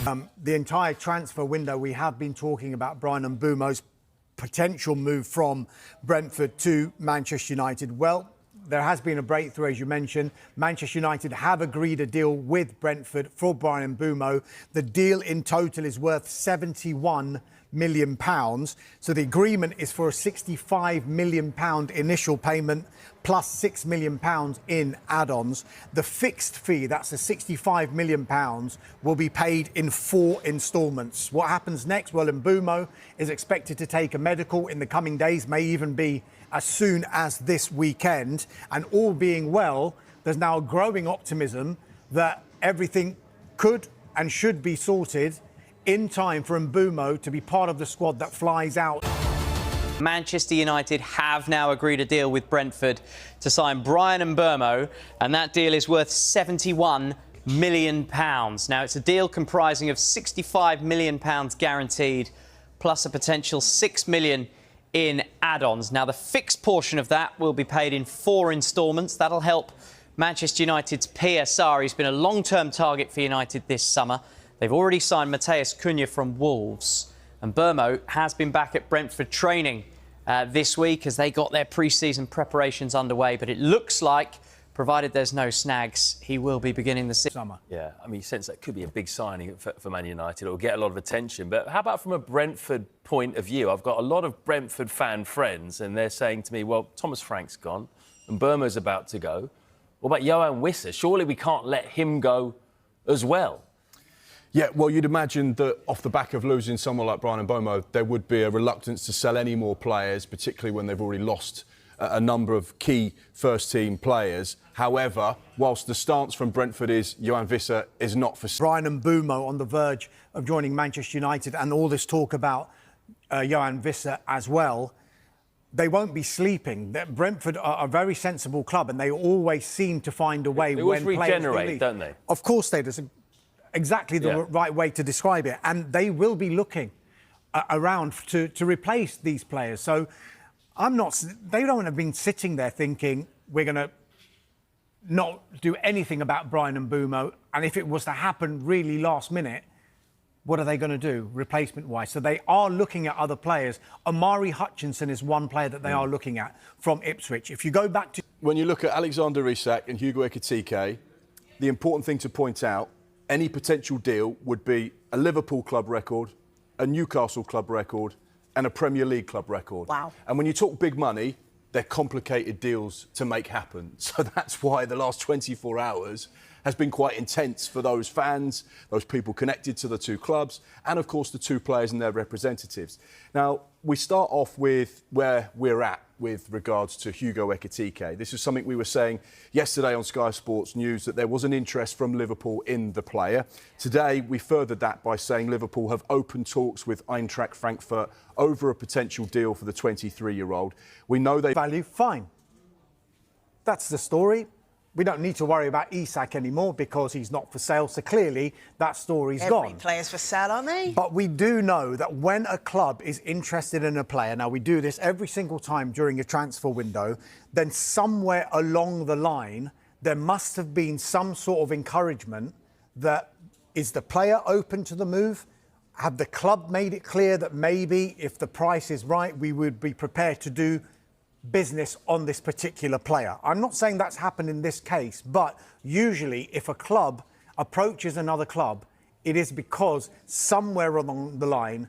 The entire transfer window, we have been talking about BRYAN MBEUMO's potential move from Brentford to Manchester United. Well, there has been a breakthrough, as you mentioned. Manchester United have agreed a deal with Brentford for BRYAN MBEUMO. The deal in total is worth £71 million. So the agreement is for a £65 million initial payment plus £6 million in add-ons. The fixed fee, that's the £65 million, will be paid in 4 instalments. What happens next? Well, MBEUMO is expected to take a medical in the coming days, may even be as soon as this weekend. And all being well, there's now a growing optimism that everything could and should be sorted in time for MBEUMO to be part of the squad that flies out. Manchester United have now agreed a deal with Brentford to sign BRYAN MBEUMO, and that deal is worth £71 million. Now, it's a deal comprising of £65 million guaranteed, plus a potential £6 million in add-ons. Now, the fixed portion of that will be paid in 4 instalments. That'll help Manchester United's PSR. He's been a long-term target for United this summer. They've already signed Matheus Cunha from Wolves. And MBEUMO has been back at Brentford training this week as they got their pre-season preparations underway. But it looks like, provided there's no snags, he will be beginning the summer. Yeah, I mean, you sense that could be a big signing for Man United. It will get a lot of attention. But how about from a Brentford point of view? I've got a lot of Brentford fan friends, and they're saying to me, well, Thomas Frank's gone and MBEUMO's about to go. What about Yoane Wissa? Surely we can't let him go as well. Yeah, well, you'd imagine that off the back of losing someone like BRYAN MBEUMO, there would be a reluctance to sell any more players, particularly when they've already lost a number of key first-team players. However, whilst the stance from Brentford is Yoane Wissa is not for sale. BRYAN MBEUMO on the verge of joining Manchester United, and all this talk about Yoane Wissa as well. They won't be sleeping. Brentford are a very sensible club, and they always seem to find a way. They always when regenerate, players don't they? Of course they do. Exactly the right way to describe it. And they will be looking around to replace these players. So they don't have been sitting there thinking we're going to not do anything about BRYAN MBEUMO. And if it was to happen really last minute, what are they going to do replacement-wise? So they are looking at other players. Omari Hutchinson is one player that they are looking at from Ipswich. If you go back to... When you look at Alexander Isak and Hugo Ekitike, the important thing to point out, any potential deal would be a Liverpool club record, a Newcastle club record and a Premier League club record. Wow. And when you talk big money, they're complicated deals to make happen. So that's why the last 24 hours has been quite intense for those fans, those people connected to the two clubs, and of course the two players and their representatives. Now, we start off with where we're at with regards to Hugo Ekitike. This is something we were saying yesterday on Sky Sports News, that there was an interest from Liverpool in the player. Today, we furthered that by saying Liverpool have opened talks with Eintracht Frankfurt over a potential deal for the 23-year-old. We know they... Value, fine. That's the story. We don't need to worry about Isak anymore because he's not for sale. So clearly that story's gone. Every player's for sale, aren't they? But we do know that when a club is interested in a player, now we do this every single time during a transfer window, then somewhere along the line, there must have been some sort of encouragement that is the player open to the move? Have the club made it clear that maybe if the price is right, we would be prepared to do business on this particular player? I'm not saying that's happened in this case, but usually if a club approaches another club, it is because somewhere along the line